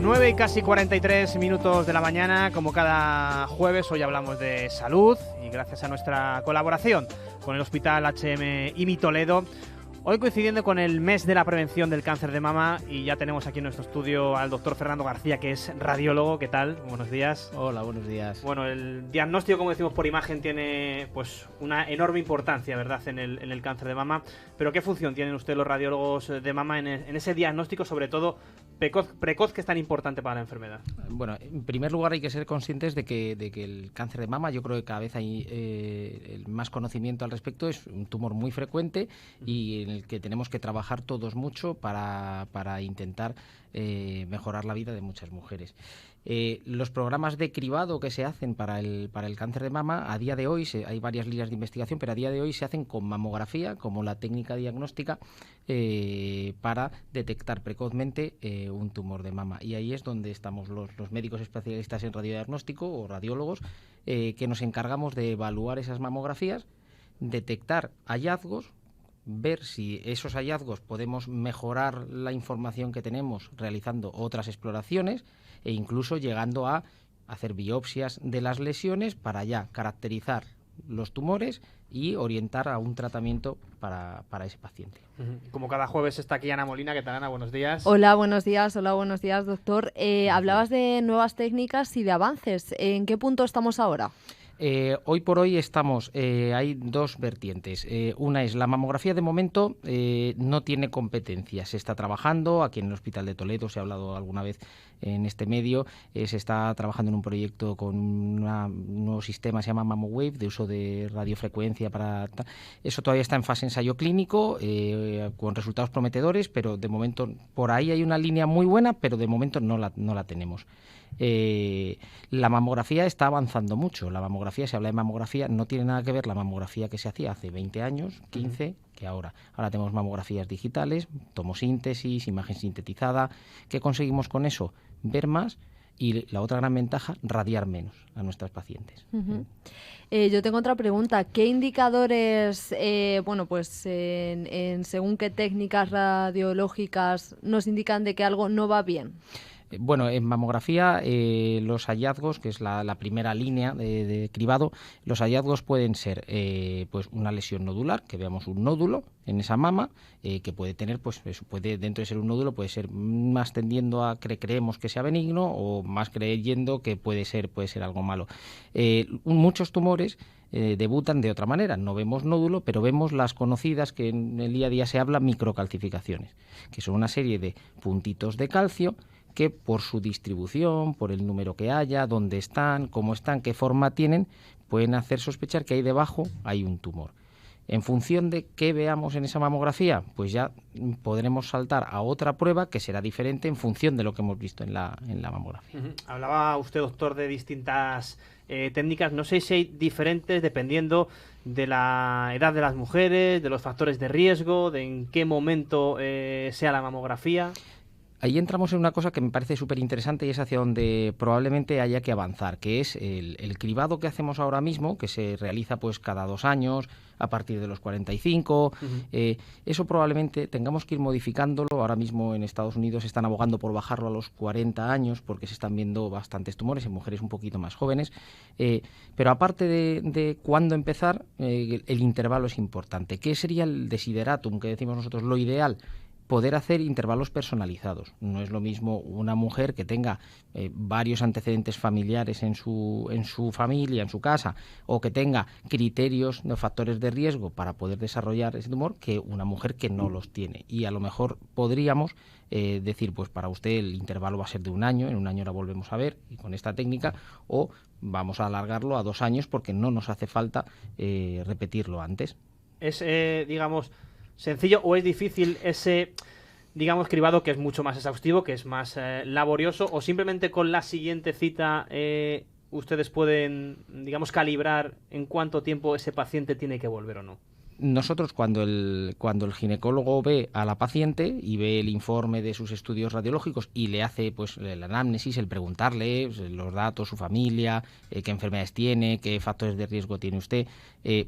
9 y casi 43 minutos de la mañana, como cada jueves, hoy hablamos de salud y gracias a nuestra colaboración con el Hospital HM IMI Toledo, hoy coincidiendo con el mes de la prevención del cáncer de mama, y ya tenemos aquí en nuestro estudio al doctor Fernando García, que es radiólogo. ¿Qué tal? Buenos días. Hola, buenos días. Bueno, el diagnóstico, como decimos por imagen, tiene pues una enorme importancia, ¿verdad?, en el cáncer de mama. Pero ¿qué función tienen ustedes los radiólogos de mama en ese diagnóstico, sobre todo precoz, que es tan importante para la enfermedad? Bueno, en primer lugar hay que ser conscientes de que el cáncer de mama, yo creo que cada vez hay más conocimiento al respecto, es un tumor muy frecuente y en el que tenemos que trabajar todos mucho para intentar mejorar la vida de muchas mujeres. Los programas de cribado que se hacen para el cáncer de mama, a día de hoy hay varias líneas de investigación, pero a día de hoy se hacen con mamografía como la técnica diagnóstica para detectar precozmente un tumor de mama. Y ahí es donde estamos los médicos especialistas en radiodiagnóstico o radiólogos que nos encargamos de evaluar esas mamografías, detectar hallazgos, ver si esos hallazgos podemos mejorar la información que tenemos realizando otras exploraciones e incluso llegando a hacer biopsias de las lesiones para ya caracterizar los tumores y orientar a un tratamiento para ese paciente. Como cada jueves está aquí Ana Molina. ¿Qué tal, Ana? Buenos días. Hola, buenos días, doctor. Hablabas de nuevas técnicas y de avances. ¿En qué punto estamos ahora? Hoy por hoy hay dos vertientes. Una es la mamografía, de momento no tiene competencia. Se está trabajando, aquí en el Hospital de Toledo, se ha hablado alguna vez en este medio, se está trabajando en un proyecto con un nuevo sistema, se llama MamoWave, de uso de radiofrecuencia. Eso todavía está en fase de ensayo clínico, con resultados prometedores, pero de momento por ahí hay una línea muy buena, pero de momento no la tenemos. La mamografía está avanzando mucho. Si habla de mamografía, no tiene nada que ver la mamografía que se hacía hace 20 años, 15, que ahora. Ahora tenemos mamografías digitales, tomosíntesis, imagen sintetizada. ¿Qué conseguimos con eso? Ver más. Y la otra gran ventaja, radiar menos a nuestras pacientes. Yo tengo otra pregunta. ¿Qué indicadores, según qué técnicas radiológicas nos indican de que algo no va bien? Bueno, en mamografía los hallazgos, que es la primera línea de cribado, los hallazgos pueden ser pues una lesión nodular, que veamos un nódulo en esa mama, que puede tener, pues eso puede, dentro de ser un nódulo, puede ser más tendiendo a creemos que sea benigno o más creyendo que puede ser algo malo. Muchos tumores debutan de otra manera. No vemos nódulo, pero vemos las conocidas que en el día a día se habla microcalcificaciones, que son una serie de puntitos de calcio que por su distribución, por el número que haya, dónde están, cómo están, qué forma tienen, pueden hacer sospechar que ahí debajo hay un tumor. En función de qué veamos en esa mamografía, pues ya podremos saltar a otra prueba que será diferente en función de lo que hemos visto en la mamografía. Hablaba usted, doctor, de distintas técnicas. No sé si hay diferentes dependiendo de la edad de las mujeres, de los factores de riesgo, de en qué momento sea la mamografía. Ahí entramos en una cosa que me parece súper interesante y es hacia donde probablemente haya que avanzar, que es el cribado que hacemos ahora mismo, que se realiza pues cada 2 años, a partir de los 45. Eso probablemente tengamos que ir modificándolo. Ahora mismo en Estados Unidos están abogando por bajarlo a los 40 años porque se están viendo bastantes tumores en mujeres un poquito más jóvenes. Pero aparte de cuándo empezar, el intervalo es importante. ¿Qué sería el desideratum, que decimos nosotros, lo ideal? Poder hacer intervalos personalizados. No es lo mismo una mujer que tenga varios antecedentes familiares en su familia, en su casa, o que tenga criterios de factores de riesgo para poder desarrollar ese tumor, que una mujer que no los tiene. Y a lo mejor podríamos decir, pues para usted el intervalo va a ser de 1 año, en 1 año la volvemos a ver y con esta técnica, o vamos a alargarlo a 2 años porque no nos hace falta repetirlo antes. Es, sencillo, o es difícil ese, cribado, que es mucho más exhaustivo, que es más laborioso, o simplemente con la siguiente cita ustedes pueden, calibrar en cuánto tiempo ese paciente tiene que volver o no? Nosotros cuando el ginecólogo ve a la paciente y ve el informe de sus estudios radiológicos y le hace pues el análisis, el preguntarle los datos, su familia, qué enfermedades tiene, qué factores de riesgo tiene usted,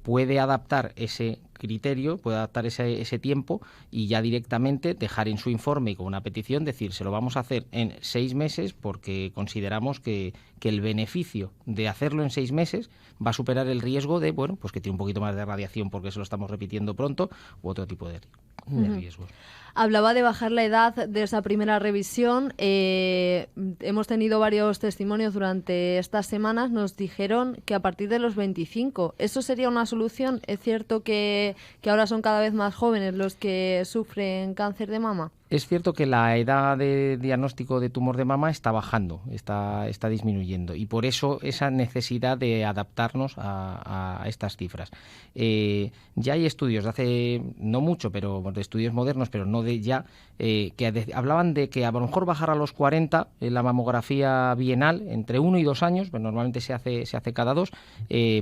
puede adaptar ese criterio, puede adaptar ese tiempo y ya directamente dejar en su informe y con una petición decir, se lo vamos a hacer en 6 meses porque consideramos que el beneficio de hacerlo en 6 meses va a superar el riesgo de, bueno, pues que tiene un poquito más de radiación porque se lo estamos repitiendo pronto u otro tipo de riesgos. Hablaba de bajar la edad de esa primera revisión. Hemos tenido varios testimonios durante estas semanas. Nos dijeron que a partir de los 25. ¿Eso sería una solución? ¿Es cierto que ahora son cada vez más jóvenes los que sufren cáncer de mama? Es cierto que la edad de diagnóstico de tumor de mama está bajando, está disminuyendo, y por eso esa necesidad de adaptarnos a estas cifras. Ya hay estudios de hace no mucho, pero de estudios modernos, pero no de ya, que hablaban de que a lo mejor bajar a los 40 la mamografía bienal entre 1 y 2 años, pues normalmente se hace cada 2,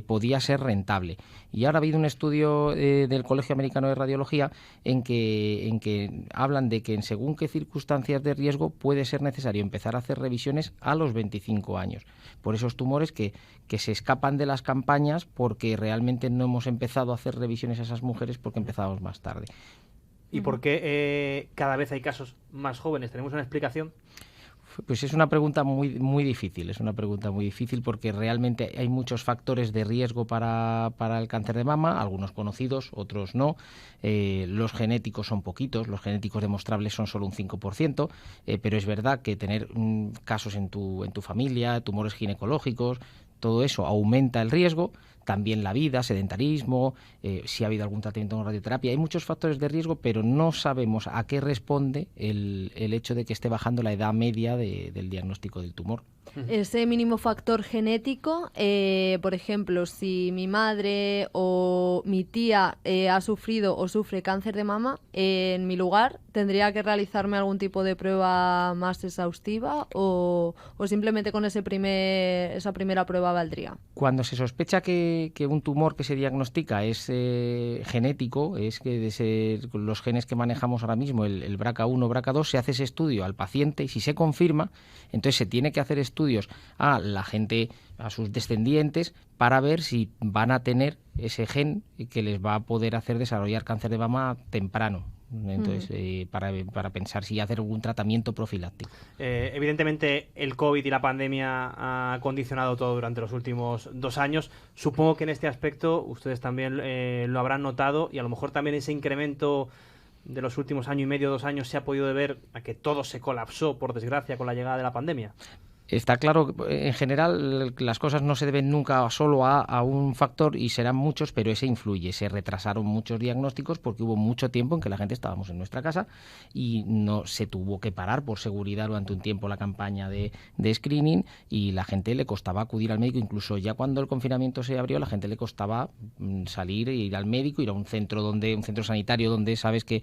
podía ser rentable. Y ahora ha habido un estudio del Colegio Americano de Radiología en que hablan de que en según qué circunstancias de riesgo puede ser necesario empezar a hacer revisiones a los 25 años, por esos tumores que se escapan de las campañas porque realmente no hemos empezado a hacer revisiones a esas mujeres porque empezamos más tarde. ¿Y por qué cada vez hay casos más jóvenes? ¿Tenemos una explicación? Pues es una pregunta muy difícil, porque realmente hay muchos factores de riesgo para el cáncer de mama, algunos conocidos, otros no. Los genéticos son poquitos, los genéticos demostrables son solo un 5%, pero es verdad que tener casos en tu familia, tumores ginecológicos, todo eso aumenta el riesgo. También la vida, sedentarismo, si ha habido algún tratamiento con radioterapia. Hay muchos factores de riesgo, pero no sabemos a qué responde el hecho de que esté bajando la edad media del diagnóstico del tumor. Ese mínimo factor genético, por ejemplo, si mi madre o mi tía ha sufrido o sufre cáncer de mama, en mi lugar, ¿tendría que realizarme algún tipo de prueba más exhaustiva o simplemente con esa primera prueba valdría? Cuando se sospecha que un tumor que se diagnostica es genético, es que los genes que manejamos ahora mismo, el BRCA1, BRCA2, se hace ese estudio al paciente y si se confirma, entonces se tiene que hacer estudios a la gente, a sus descendientes, para ver si van a tener ese gen que les va a poder hacer desarrollar cáncer de mama temprano. Entonces, para pensar si hacer algún tratamiento profiláctico. Evidentemente, el COVID y la pandemia ha condicionado todo durante los últimos 2 años. Supongo que en este aspecto ustedes también lo habrán notado y a lo mejor también ese incremento de los últimos año y medio, 2 años, se ha podido deber a que todo se colapsó, por desgracia, con la llegada de la pandemia. Está claro que en general las cosas no se deben nunca solo a un factor y serán muchos, pero ese influye. Se retrasaron muchos diagnósticos porque hubo mucho tiempo en que la gente estábamos en nuestra casa y no se tuvo que parar por seguridad durante un tiempo la campaña de screening y la gente le costaba acudir al médico. Incluso ya cuando el confinamiento se abrió, la gente le costaba salir e ir al médico, ir a un centro sanitario donde sabes que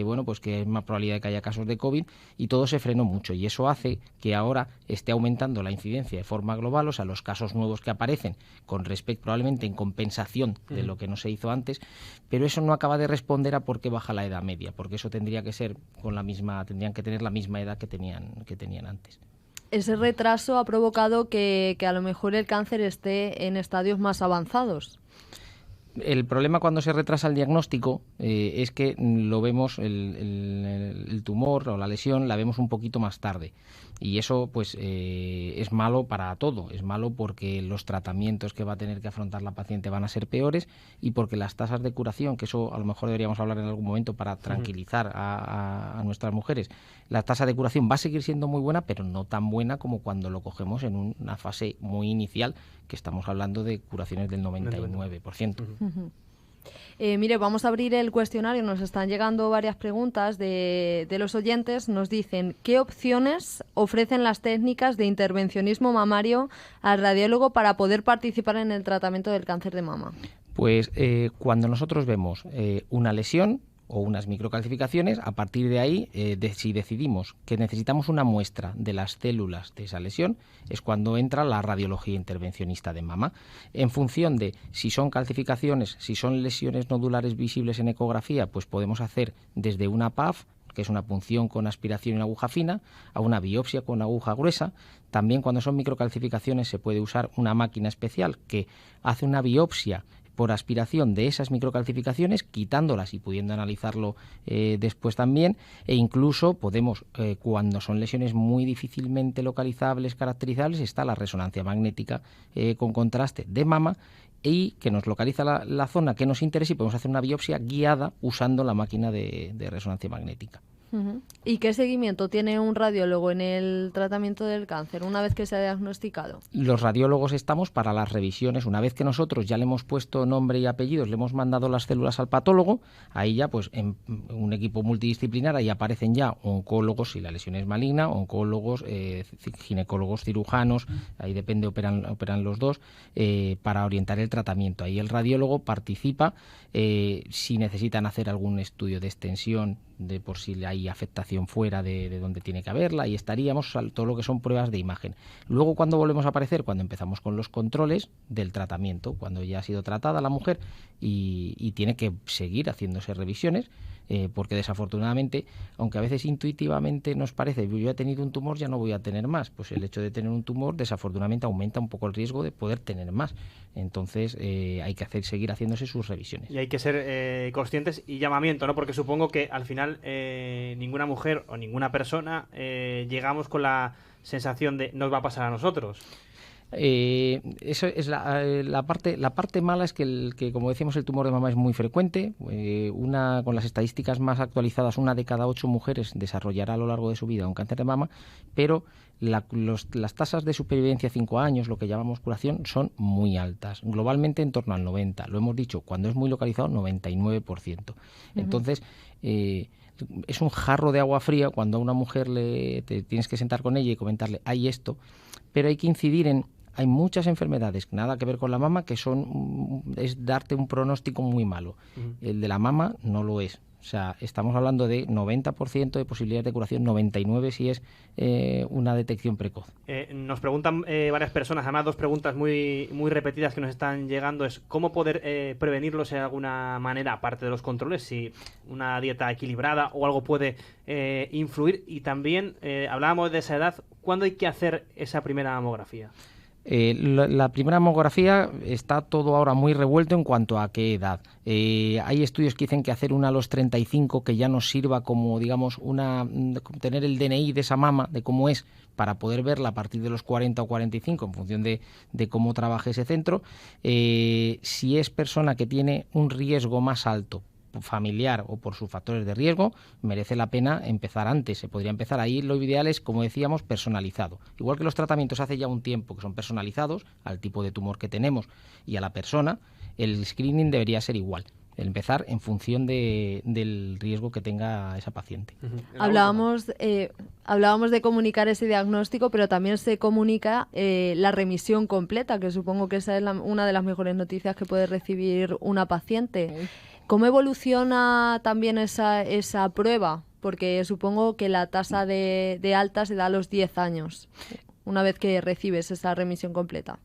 bueno, pues que hay más probabilidad de que haya casos de COVID, y todo se frenó mucho y eso hace que ahora esté aumentando la incidencia de forma global, o sea, los casos nuevos que aparecen con respecto, probablemente en compensación de lo que no se hizo antes, pero eso no acaba de responder a por qué baja la edad media, porque eso tendría que ser tendrían que tener la misma edad que tenían antes. Ese retraso ha provocado que a lo mejor el cáncer esté en estadios más avanzados. El problema cuando se retrasa el diagnóstico es que lo vemos, el tumor o la lesión la vemos un poquito más tarde y eso pues es malo para todo. Es malo porque los tratamientos que va a tener que afrontar la paciente van a ser peores y porque las tasas de curación, que eso a lo mejor deberíamos hablar en algún momento para tranquilizar a nuestras mujeres, la tasa de curación va a seguir siendo muy buena, pero no tan buena como cuando lo cogemos en una fase muy inicial, que estamos hablando de curaciones del 99%. Mire, vamos a abrir el cuestionario. Nos están llegando varias preguntas de los oyentes. Nos dicen, ¿qué opciones ofrecen las técnicas de intervencionismo mamario al radiólogo para poder participar en el tratamiento del cáncer de mama? Pues cuando nosotros vemos una lesión o unas microcalcificaciones, a partir de ahí, si decidimos que necesitamos una muestra de las células de esa lesión, es cuando entra la radiología intervencionista de mama. En función de si son calcificaciones, si son lesiones nodulares visibles en ecografía, pues podemos hacer desde una PAF, que es una punción con aspiración y aguja fina, a una biopsia con aguja gruesa. También cuando son microcalcificaciones se puede usar una máquina especial que hace una biopsia por aspiración de esas microcalcificaciones, quitándolas y pudiendo analizarlo después también, e incluso podemos, cuando son lesiones muy difícilmente localizables, caracterizables, está la resonancia magnética con contraste de mama, y que nos localiza la zona que nos interesa y podemos hacer una biopsia guiada usando la máquina de resonancia magnética. Uh-huh. ¿Y qué seguimiento tiene un radiólogo en el tratamiento del cáncer una vez que se ha diagnosticado? Los radiólogos estamos para las revisiones. Una vez que nosotros ya le hemos puesto nombre y apellidos, le hemos mandado las células al patólogo, ahí ya pues en un equipo multidisciplinar, ahí aparecen ya oncólogos si la lesión es maligna, oncólogos, ginecólogos, cirujanos, ahí depende, operan los dos, para orientar el tratamiento. Ahí el radiólogo participa si necesitan hacer algún estudio de extensión, de por si hay afectación fuera de donde tiene que haberla, ahí estaríamos, todo lo que son pruebas de imagen. Luego, ¿cuándo volvemos a aparecer? Cuando empezamos con los controles del tratamiento, cuando ya ha sido tratada la mujer y tiene que seguir haciéndose revisiones, porque desafortunadamente, aunque a veces intuitivamente nos parece, yo he tenido un tumor, ya no voy a tener más, pues el hecho de tener un tumor desafortunadamente aumenta un poco el riesgo de poder tener más. Entonces hay que seguir haciéndose sus revisiones. Y hay que ser conscientes y llamamiento, ¿no? Porque supongo que al final ninguna mujer o ninguna persona llegamos con la sensación de nos va a pasar a nosotros. Eso es la parte mala, es que como decíamos, el tumor de mama es muy frecuente. Con las estadísticas más actualizadas, 1 de cada 8 mujeres desarrollará a lo largo de su vida un cáncer de mama, pero las tasas de supervivencia a 5 años, lo que llamamos curación, son muy altas, globalmente en torno al 90%. Lo hemos dicho, cuando es muy localizado, 99%. Uh-huh. Entonces, es un jarro de agua fría cuando a una mujer te tienes que sentar con ella y comentarle, hay esto, pero hay que incidir hay muchas enfermedades, nada que ver con la mama, que es darte un pronóstico muy malo. Uh-huh. El de la mama no lo es. O sea, estamos hablando de 90% de posibilidades de curación, 99% si es una detección precoz. Nos preguntan varias personas, además 2 preguntas muy, muy repetidas que nos están llegando, es cómo poder prevenirlos de alguna manera, aparte de los controles, si una dieta equilibrada o algo puede influir. Y también hablábamos de esa edad, ¿cuándo hay que hacer esa primera mamografía? La primera mamografía está todo ahora muy revuelto en cuanto a qué edad. Hay estudios que dicen que hacer una a los 35 que ya nos sirva como, digamos, tener el DNI de esa mama, de cómo es, para poder verla a partir de los 40 o 45 en función de cómo trabaje ese centro. Si es persona que tiene un riesgo más alto, familiar o por sus factores de riesgo, merece la pena empezar antes. Se podría empezar ahí. Lo ideal es, como decíamos, personalizado. Igual que los tratamientos hace ya un tiempo que son personalizados al tipo de tumor que tenemos y a la persona, el screening debería ser igual. Empezar en función del riesgo que tenga esa paciente. Uh-huh. Hablábamos de comunicar ese diagnóstico, pero también se comunica la remisión completa, que supongo que esa es una de las mejores noticias que puede recibir una paciente. Uh-huh. ¿Cómo evoluciona también esa prueba? Porque supongo que la tasa de alta se da a los 10 años, una vez que recibes esa remisión completa.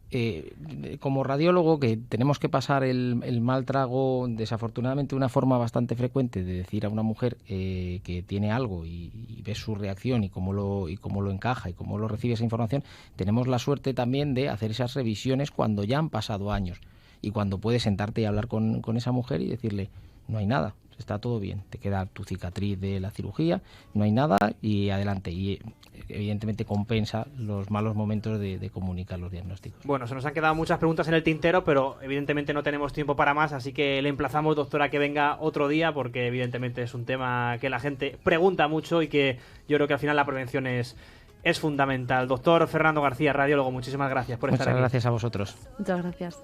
Como radiólogo, que tenemos que pasar el mal trago, desafortunadamente, una forma bastante frecuente de decir a una mujer que tiene algo y ves su reacción y cómo lo encaja y cómo lo recibe esa información, tenemos la suerte también de hacer esas revisiones cuando ya han pasado años. Y cuando puedes sentarte y hablar con esa mujer y decirle, no hay nada, está todo bien, te queda tu cicatriz de la cirugía, no hay nada y adelante. Y evidentemente compensa los malos momentos de comunicar los diagnósticos. Bueno, se nos han quedado muchas preguntas en el tintero, pero evidentemente no tenemos tiempo para más, así que le emplazamos, doctora, que venga otro día, porque evidentemente es un tema que la gente pregunta mucho y que yo creo que al final la prevención es fundamental. Doctor Fernando García, radiólogo, muchísimas gracias por estar aquí. Muchas gracias a vosotros. Muchas gracias.